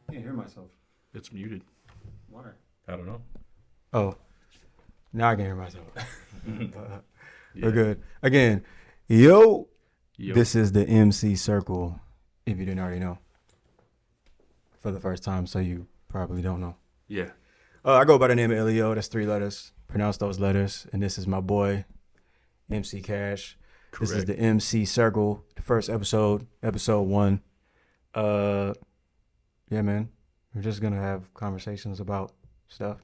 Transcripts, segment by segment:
I can't hear myself. It's muted. Why? I don't know. Oh, now I can hear myself. Yeah. We're good. Again, yo, Yo. this is the MC Circle, if you didn't already know. For the first time, so you probably don't know. Yeah. I go by the name of L.E.O. That's 3 letters. Pronounce those letters. And this is my boy, MC Cash. Correct. This is the MC Circle, the first episode, episode 1. Yeah, man. We're just going to have conversations about stuff.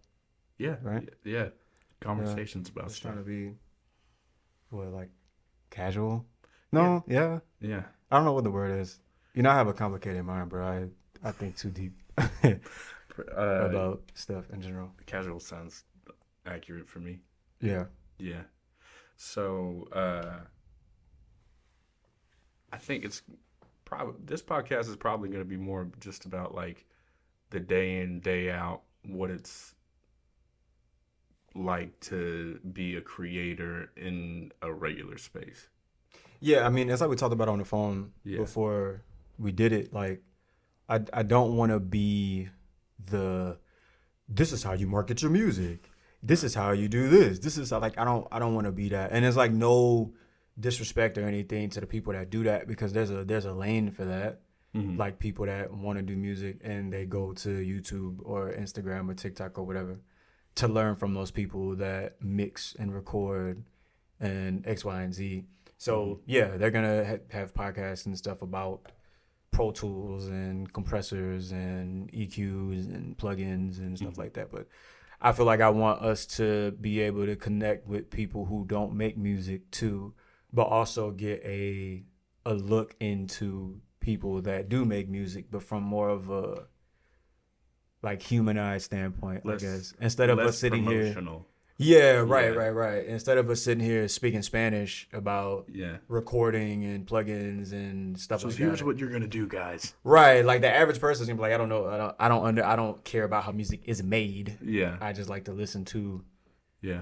Yeah. Right? Yeah. Conversations about Just stuff. trying to be, like casual? No, yeah. Yeah. I don't know what the word is. You know, I have a complicated mind, bro. I think too deep about stuff in general. Casual sounds accurate for me. Yeah. Yeah. So, I think it's probably, this podcast is probably going to be more just about like the day in, day out, what it's like to be a creator in a regular space. Yeah, I mean, it's like we talked about on the phone before we did it. Like, I don't want to be this is how you market your music. This is how you do this. This is how, like, I don't want to be that. And it's like no disrespect or anything to the people that do that, because there's a lane for that. Mm-hmm. Like people that want to do music and they go to YouTube or Instagram or TikTok or whatever to learn from those people that mix and record and X, Y, and Z. So yeah, they're gonna have podcasts and stuff about Pro Tools and compressors and EQs and plugins and stuff like that. But I feel like I want us to be able to connect with people who don't make music too, but also get a look into people that do make music, but from more of a like humanized standpoint, I guess. Instead of us sitting promotional. here. Yeah, right. Instead of us sitting here speaking Spanish about recording and plugins and stuff like that. So here's what you're gonna do, guys. Right, like the average person's gonna be like, I don't know, I don't care about how music is made. Yeah. I just like to listen to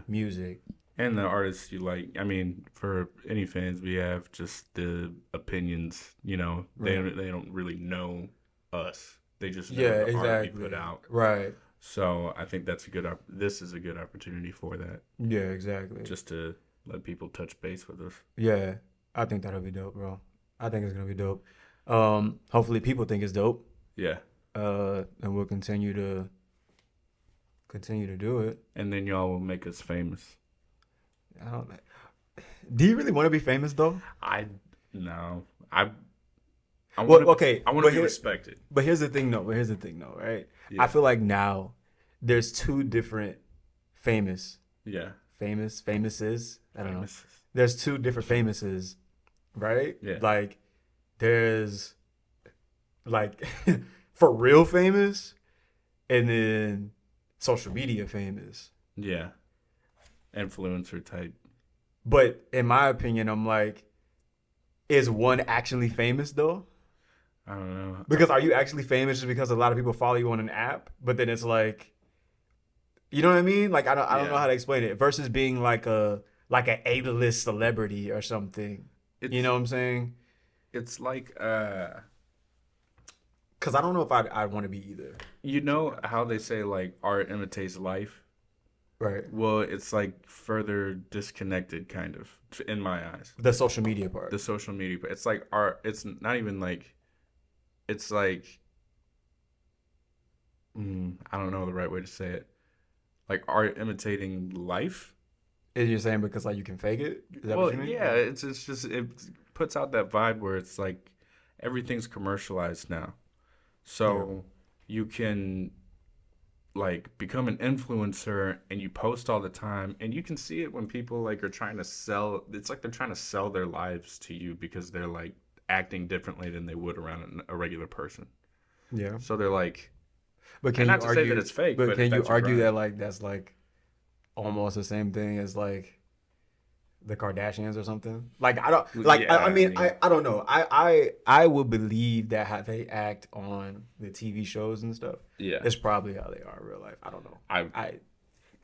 music. And the artists you like. I mean, for any fans, we have just the opinions. You know, they don't really know us. They just know the art we put out. Right. So I think that's this is a good opportunity for that. Yeah, exactly. Just to let people touch base with us. Yeah, I think that'll be dope, bro. I think it's gonna be dope. Hopefully people think it's dope. Yeah. And we'll continue to do it. And then y'all will make us famous. Do you really want to be famous though? No. I want to be respected. But here's the thing though, right? Yeah. I feel like now there's two different famous. Yeah. Famouses. I don't know. There's two different famouses, right? Yeah. Like there's like for real famous and then social media famous. Yeah. Influencer type. But in my opinion, I'm like, is one actually famous though? I don't know. Because are you actually famous just because a lot of people follow you on an app? But then it's like, you know what I mean? Like I don't know how to explain it. Versus being like a A-list celebrity or something. You know what I'm saying? It's like because I don't know if I'd want to be either. You know how they say like art imitates life? Right. Well, it's like further disconnected, kind of, in my eyes. The social media part. The social media part. It's like art. It's not even like. It's like. I don't know the right way to say it. Like art imitating life. Is you saying because like you can fake it? Is that what you mean? Yeah. It's just it puts out that vibe where it's like everything's commercialized now, so you can. Like become an influencer and you post all the time, and you can see it when people like are trying to sell. It's like they're trying to sell their lives to you because they're like acting differently than they would around a regular person. Yeah. So they're like, but can not you to say that it's fake, but can you argue that like that's like almost the same thing as like the Kardashians or something? Like I don't like. Yeah, I don't know. I would believe that how they act on the TV shows and stuff. Yeah, it's probably how they are in real life. I don't know.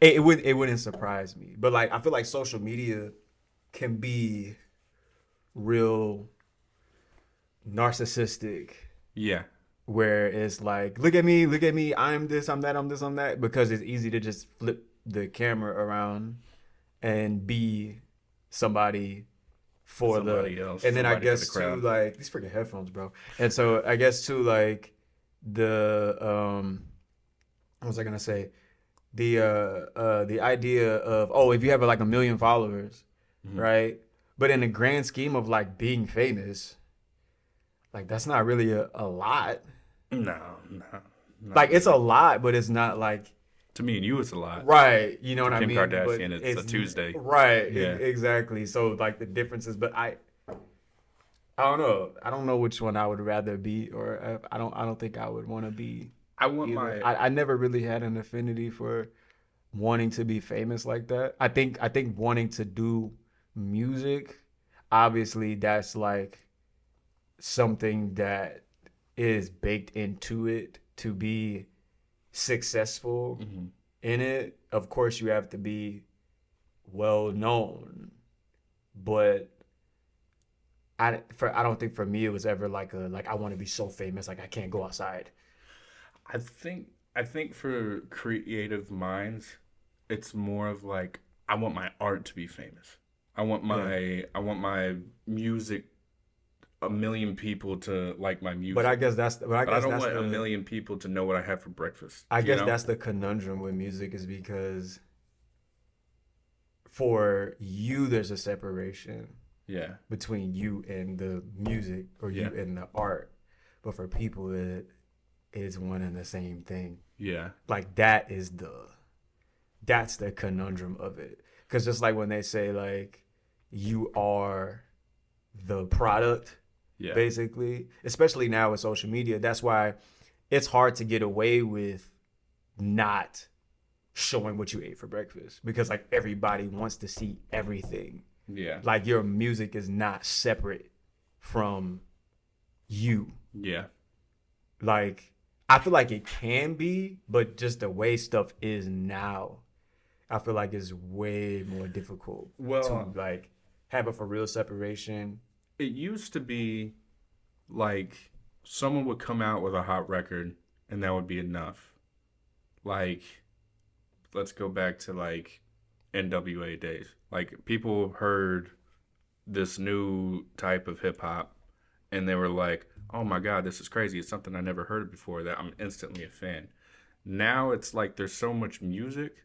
It wouldn't surprise me. But like I feel like social media can be real narcissistic. Yeah. where it's like, look at me, I'm this, I'm that, I'm this, I'm that, because it's easy to just flip the camera around and be somebody for the, Somebody else, and then I somebody for the guess too, crowd. like, these freaking headphones, bro. And so I guess too, like, the what was I gonna say? The idea of, oh, if you have like 1 million followers, Hmm. right? But in the grand scheme of like being famous, like that's not really a lot. No, no, Like not it's a really. lot, but it's not like To me and you, it's a lot. right. You know To what I Kim mean? But Kardashian, it's a it's Tuesday. right, Yeah. exactly. So like the differences, but I don't know. I don't know which one I would rather be, or I don't think I would want to be I want either. my. I never really had an affinity for wanting to be famous like that. I think wanting to do music, obviously that's like something that is baked into it to be successful Mhm. in it. Of course you have to be well known, but I don't think for me it was ever like a like I want to be so famous like I can't go outside. I think for creative minds, it's more of like I want my art to be famous. Yeah. I want my music 1 million people to like my But I music. guess that's but I But I guess don't that's want a the million people to know what I have for breakfast. I You guess know? that's the conundrum with music is because for you there's a separation Yeah. between you and the music or Yeah. you and the art. But for people it is one and the same thing. Yeah. Like that's the conundrum of it. Cause just like when they say like you are the product, Yeah. basically, especially now with social media, that's why it's hard to get away with not showing what you ate for breakfast because like everybody wants to see everything. Yeah. Like your music is not separate from you. Yeah. Like I feel like it can be, but just the way stuff is now, I feel like it's way more difficult to Well, like have a for real separation. it used to be like someone would come out with a hot record and that would be enough. Like, let's go back to like NWA days. Like, people heard this new type of hip hop and they were like, oh my God, this is crazy. It's something I never heard before that I'm instantly a fan. Now it's like there's so much music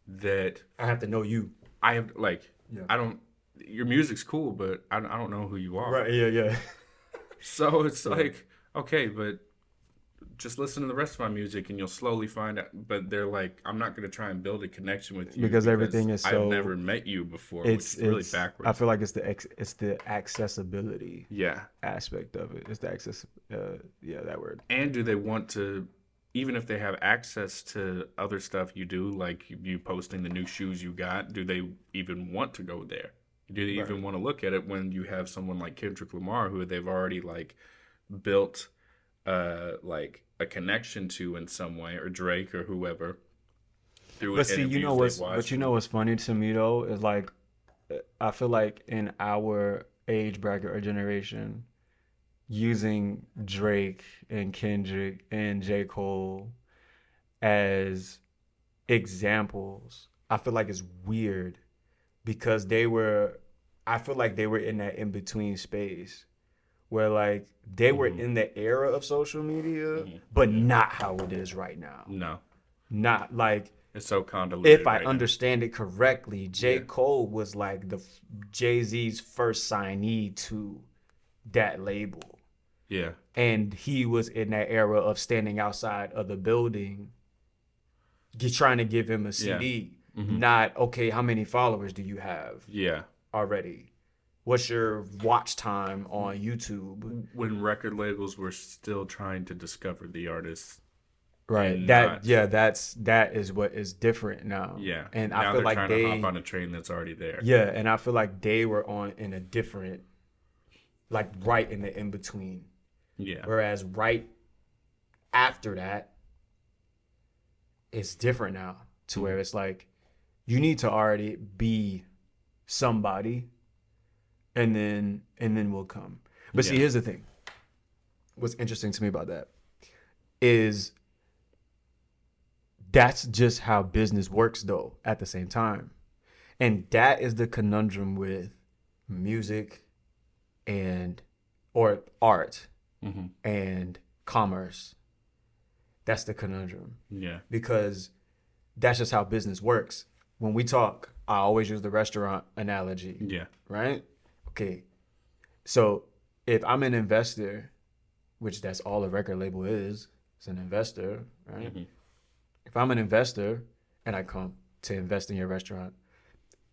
that I have to know you. I have, like, Yeah. I don't, your music's cool, but I don't know who you are. Right. Yeah. Yeah. So it's Yeah. like, okay, but just listen to the rest of my music and you'll slowly find out. But they're like, I'm not going to try and build a connection with you Because everything is I've so never met you before, which is really it's I backwards. feel like it's the accessibility Yeah. aspect of it. It's the access yeah, that word. And do they want to, even if they have access to other stuff you do, like you posting the new shoes you got, do they even want to go there? Do they Right. even want to look at it when you have someone like Kendrick Lamar who they've already like built like a connection to in some way, or Drake or whoever through But see, interviews they've watched? you know what's funny to me though is like I feel like in our age bracket or generation, using Drake and Kendrick and J. Cole as examples, I feel like it's weird because I feel like they were in that in between space where like they were Mm-hmm. in the era of social media, Mm-hmm. but Yeah. not how it is right now. No, Not like it's so convoluted if I right understand it correctly, J. Yeah. Cole was like the Jay-Z's first signee to that label. now. Yeah, And he was in that era of standing outside of the building, trying to give him a yeah, CD. Mm-hmm. Not, okay, how many followers do you have yeah. already? What's your watch time on YouTube? When record labels were still trying to discover the artists, Right. and That not, yeah, that is what is different now. yeah. And Now I feel they're like trying to hop on a train that's already there. yeah, and I feel like they were on in a different, like right in the in between. Yeah, Whereas right after that, it's different now to where it's like you need to already be somebody, and then we'll come. But see, Yeah. here's the thing. What's interesting to me about that? is that's just how business works though at the same time. And that is the conundrum with music and or art Mm-hmm. and commerce. That's the conundrum Yeah. because that's just how business works. When we talk, I always use the restaurant analogy, Yeah. right? Okay. So if I'm an investor, which that's all a record label is, it's an investor, right? Mm-hmm. If I'm an investor and I come to invest in your restaurant,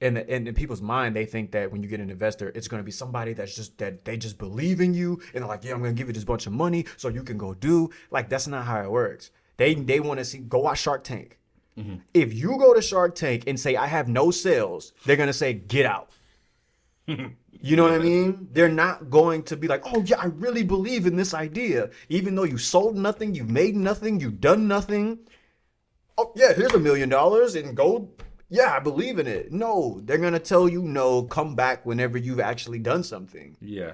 in people's mind, they think that when you get an investor, it's going to be somebody that's just that they just believe in you and they're like, yeah, I'm going to give you this bunch of money so you can go do. Like that's not how it works. They want to see go watch Shark Tank. Mm-hmm. If you go to Shark Tank and say I have no sales, they're going to say get out. You know what I mean? They're not going to be like, oh yeah, I really believe in this idea, even though you sold nothing, you made nothing, you done nothing. Oh yeah, here's $1 million and go. Yeah, I believe in it. No, they're gonna tell you no. Come back whenever you've actually done something. Yeah.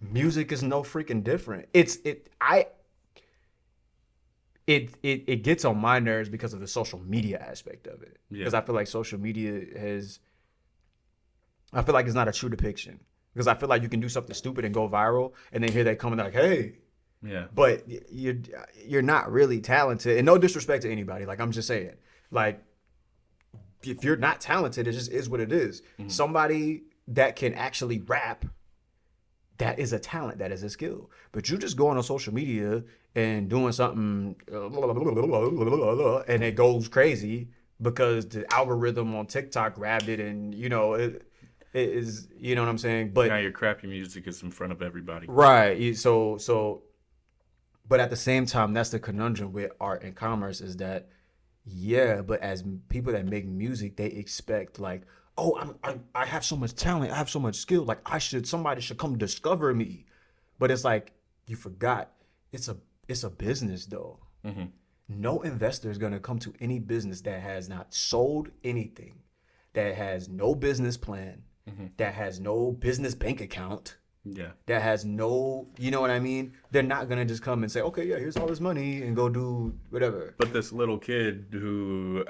Music is no freaking different. It gets on my nerves because of the social media aspect of it. Yeah. Because I feel like social media has. I feel like it's not a true depiction. Because I feel like you can do something stupid and go viral, and then here they come and they're like, hey. Yeah. But you're not really talented, and no disrespect to anybody. Like I'm just saying, like if you're not talented, it just is what it is. Mm-hmm. Somebody that can actually rap, that is a talent, that is a skill. But you just going on social media and doing something, and it goes crazy because the algorithm on TikTok grabbed it, and it is, you know what I'm saying. But now your crappy music is in front of everybody. right, so. But at the same time, that's the conundrum with art and commerce is that, yeah, but as people that make music, they expect like, oh, I have so much talent, I have so much skill, like somebody should come discover me. But it's like you forgot, it's a business though. Mm-hmm. No investor is gonna come to any business that has not sold anything, that has no business plan, that has no business bank account. Yeah. That has no, you know what I mean? They're not going to just come and say, okay, yeah, here's all this money and go do whatever. But this little kid who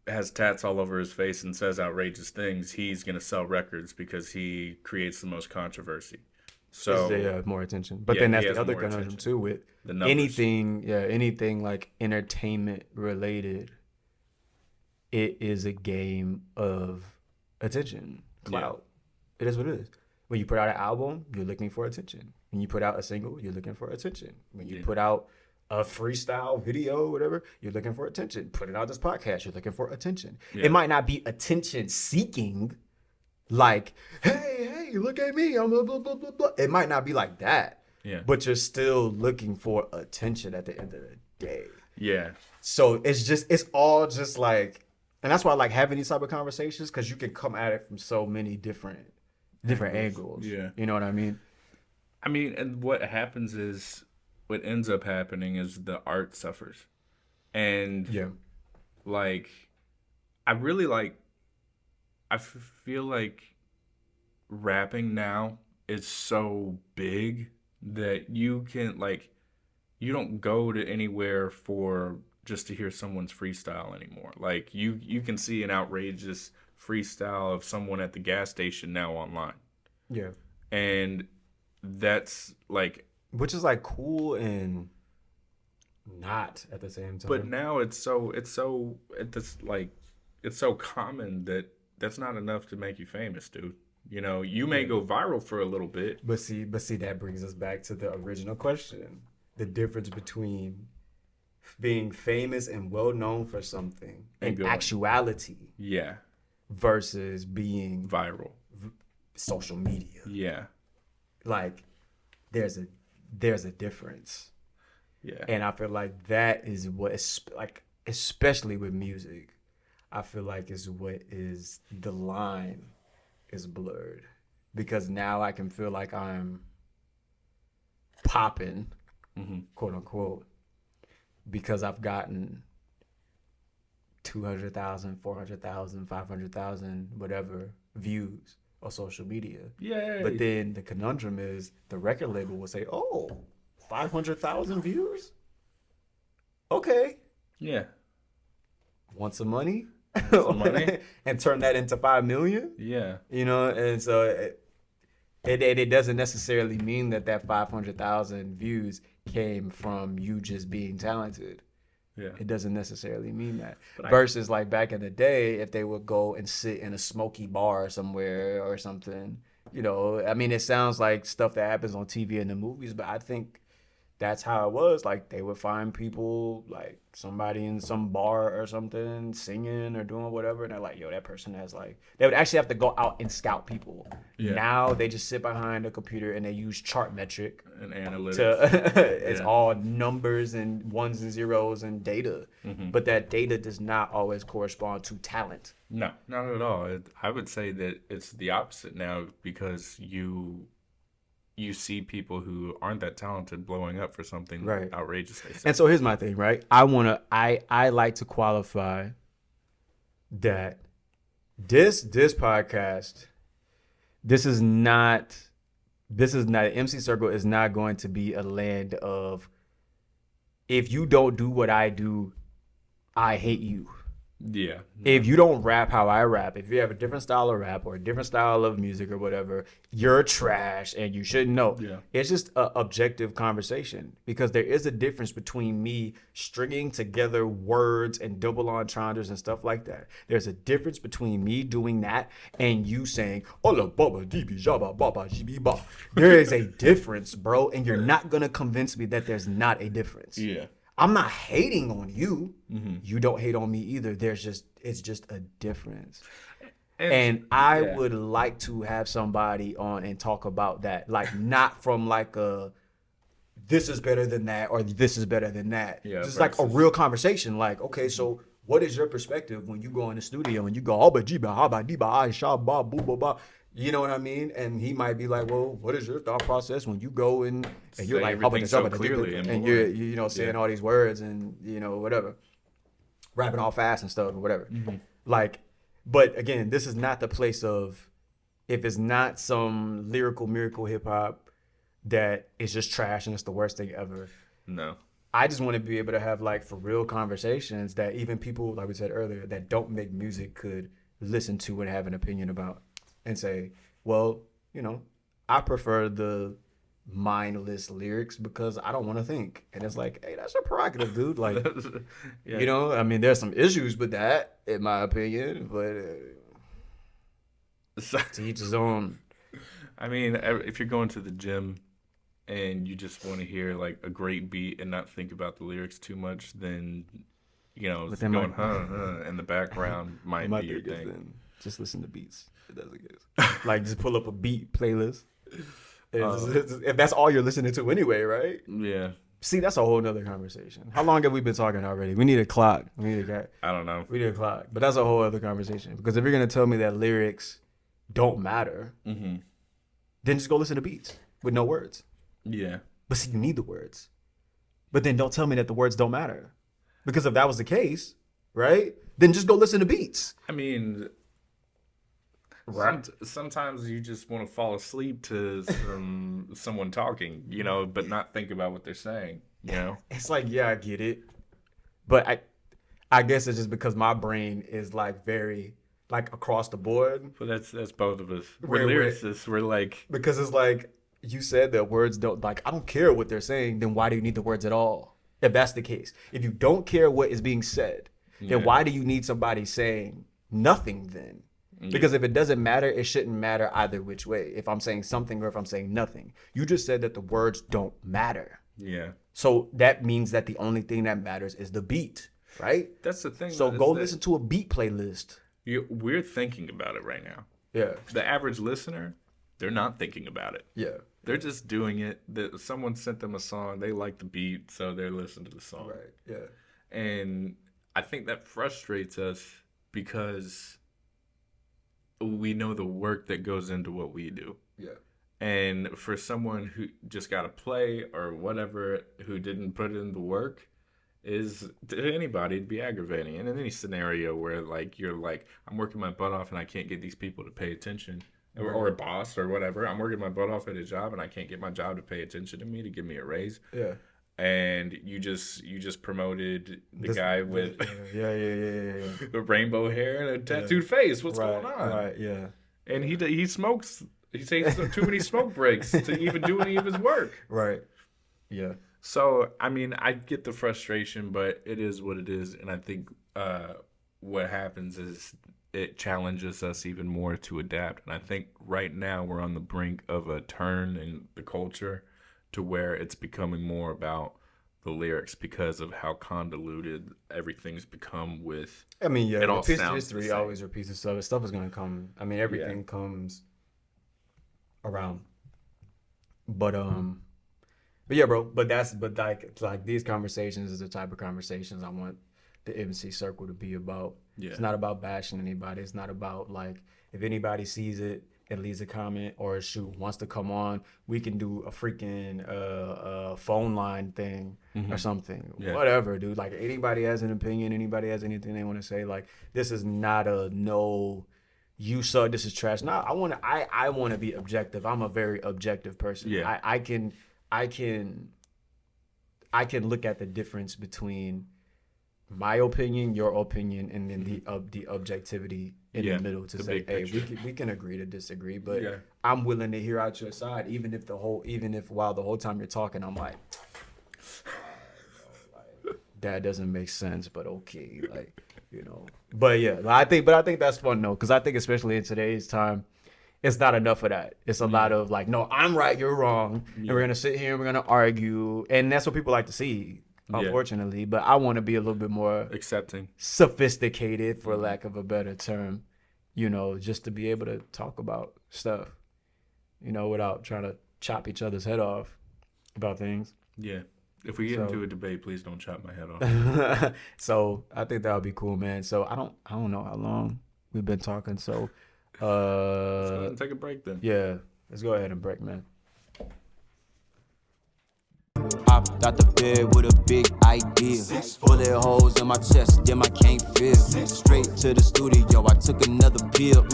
has tats all over his face and says outrageous things, he's going to sell records because he creates the most controversy. So they have more attention. But yeah, then that's he the has other more conundrum attention. too with The numbers. anything like entertainment related. It is a game of attention, clout. It is what it is. When you put out an album, you're looking for attention. When you put out a single, you're looking for attention. When you put out a freestyle video, whatever, you're looking for attention. Putting out this podcast, you're looking for attention. Yeah. It might not be attention seeking, like, hey, look at me, I'm blah, blah, blah, blah, blah. It might not be like that. Yeah. But you're still looking for attention at the end of the day. Yeah. So it's all just like, and that's why I like having these type of conversations, because you can come at it from so many different angles. Yeah. You know what I mean? I mean, and what happens is, what ends up happening is the art suffers. And, like, I feel like rapping now is so big that you can, like, you don't go to anywhere for just to hear someone's freestyle anymore. Like, you can see an outrageous freestyle of someone at the gas station now online. Yeah. And that's like, which is like cool and not at the same time. but now it's so common that that's not enough to make you famous, dude. You may go viral for a little bit. But see, that brings us back to the original question. The difference between being famous and well known for something in actuality. Yeah. Versus being viral. Social media. Yeah. Like there's a difference. Yeah. And I feel like that is what, like, especially with music, I feel like is what is the line is blurred, because now I can feel like I'm popping, quote unquote, because I've gotten 200,000, 400,000, 500,000, whatever views on social media. Yay. But then the conundrum is the record label will say, oh, 500,000 views. Okay, Yeah. want some money? Some money? And turn that into 5 million. Yeah. You know, and so it doesn't necessarily mean that 500,000 views came from you just being talented. Yeah. It doesn't necessarily mean that. But Versus like back in the day, if they would go and sit in a smoky bar somewhere or something, you know, I mean, it sounds like stuff that happens on TV and the movies, but I think that's how it was. Like they would find people, like somebody in some bar or something, singing or doing whatever, and they're like, "Yo, that person has like." They would actually have to go out and scout people. Yeah. Now they just sit behind a computer and they use chart metric and analytics. it's Yeah. all numbers and ones and zeros and data, but that data does not always correspond to talent. No, not at all. I would say that it's the opposite now because you see people who aren't that talented blowing up for something Right. outrageous. They say. And so here's my thing, right? I like to qualify that this podcast, this is not MC Circle is not going to be a land of if you don't do what I do, I hate you. Yeah. If you don't rap how I rap, if you have a different style of rap or a different style of music or whatever, you're trash and you shouldn't know. Yeah. It's just an objective conversation because there is a difference between me stringing together words and double entendres and stuff like that. There's a difference between me doing that and you saying, "Ola baba dibi jaba baba jibi ba." There is a difference, bro, and you're not going to convince me that there's not a difference. Yeah. I'm not hating on you. Mm-hmm. You don't hate on me either. It's just a difference. And I would like to have somebody on and talk about that, like not from like a this is better than that or this is better than that. Yeah, just like a real conversation. Like, okay, so what is your perspective when you go in the studio and you go "Abba jiba haba diba I sha ba boo ba ba." You know what I mean? And he might be like, "Well, what is your thought process when you go and you're Say like everything so clearly and you're you know saying all these words and you know whatever, rapping all fast and stuff or whatever." Like, but again, this is not the place of if it's not some lyrical miracle hip hop that is just trash and it's the worst thing ever. No. I just want to be able to have like for real conversations that even people like we said earlier that don't make music could listen to and have an opinion about. And say, well, you know, I prefer the mindless lyrics because I don't want to think. And it's like, hey, that's your prerogative, dude. Like, Yeah. you know, I mean, there's some issues with that, in my opinion, but to each his own. I mean, if you're going to the gym and you just want to hear like a great beat and not think about the lyrics too much, then you know, going in the background might be your thing. Then just listen to beats. If that's the case. Like just pull up a beat playlist. If that's all you're listening to anyway, right? Yeah. See, that's a whole nother conversation. How long have we been talking already? We need a clock. I don't know. We need a clock. But that's a whole other conversation. Because if you're gonna tell me that lyrics don't matter, then just go listen to beats with no words. Yeah. But see, you need the words. But then don't tell me that the words don't matter. Because if that was the case, right? Then just go listen to beats. I mean, sometimes you just want to fall asleep to someone talking, you know, but not think about what they're saying, you know? It's like, yeah, I get it. But I guess it's just because my brain is like very like across the board. But that's both of us. We're lyricists. We're like, because it's like you said that words don't like I don't care what they're saying, then why do you need the words at all? If that's the case. If you don't care what is being said, then why do you need somebody saying nothing then? Because if it doesn't matter, it shouldn't matter either which way. If I'm saying something or if I'm saying nothing. You just said that the words don't matter. Yeah. So that means that the only thing that matters is the beat, right? That's the thing. So go listen to a beat playlist. We're thinking about it right now. Yeah. The average listener, they're not thinking about it. Yeah. They're just doing it. Someone sent them a song. They like the beat, so they're listening to the song. Right. Yeah. And I think that frustrates us because we know the work that goes into what we do. Yeah. And for someone who just got to play or whatever, who didn't put in the work, is to anybody it'd be aggravating. And in any scenario where like you're like, I'm working my butt off and I can't get these people to pay attention, or a boss or whatever. I'm working my butt off at a job and I can't get my job to pay attention to me, to give me a raise. Yeah. And you just promoted the guy with yeah. the rainbow hair and a tattooed face. What's going on? Right, yeah. And he smokes. He takes too many smoke breaks to even do any of his work. Right. Yeah. So I mean, I get the frustration, but it is what it is, and I think what happens is it challenges us even more to adapt. And I think right now we're on the brink of a turn in the culture to where it's becoming more about the lyrics because of how convoluted everything's become with. I mean, yeah, it all sounds history the same. always repeats itself. Stuff is gonna come. I mean, everything comes around. But yeah, bro. But like these conversations is the type of conversations I want the MC circle to be about. Yeah. It's not about bashing anybody. It's not about like if anybody sees it and leaves a comment or wants to come on, we can do a freaking phone line thing or something. Yeah. Whatever, dude. Like anybody has an opinion, anybody has anything they want to say. Like this is not a no. You suck. This is trash. No, I want to be objective. I'm a very objective person. Yeah. I can look at the difference between my opinion, your opinion, and then the objectivity in the middle to say, hey, we can agree to disagree, but I'm willing to hear out your side, even if while the whole time you're talking, I'm like, that doesn't make sense, but okay, like, you know. But yeah, I think that's fun though, because I think especially in today's time, it's not enough of that. It's a lot of like, no, I'm right, you're wrong, and we're gonna sit here and we're gonna argue, and that's what people like to see. Unfortunately, but I want to be a little bit more accepting, sophisticated, for lack of a better term, you know, just to be able to talk about stuff, you know, without trying to chop each other's head off about things. Yeah. If we get into a debate, please don't chop my head off. So I think that would be cool, man. So I don't know how long we've been talking. So so take a break then. Yeah, let's go ahead and break, man. Hopped out the bed with a big idea. Bullet holes in my chest, damn I can't feel. Straight to the studio, I took another pill.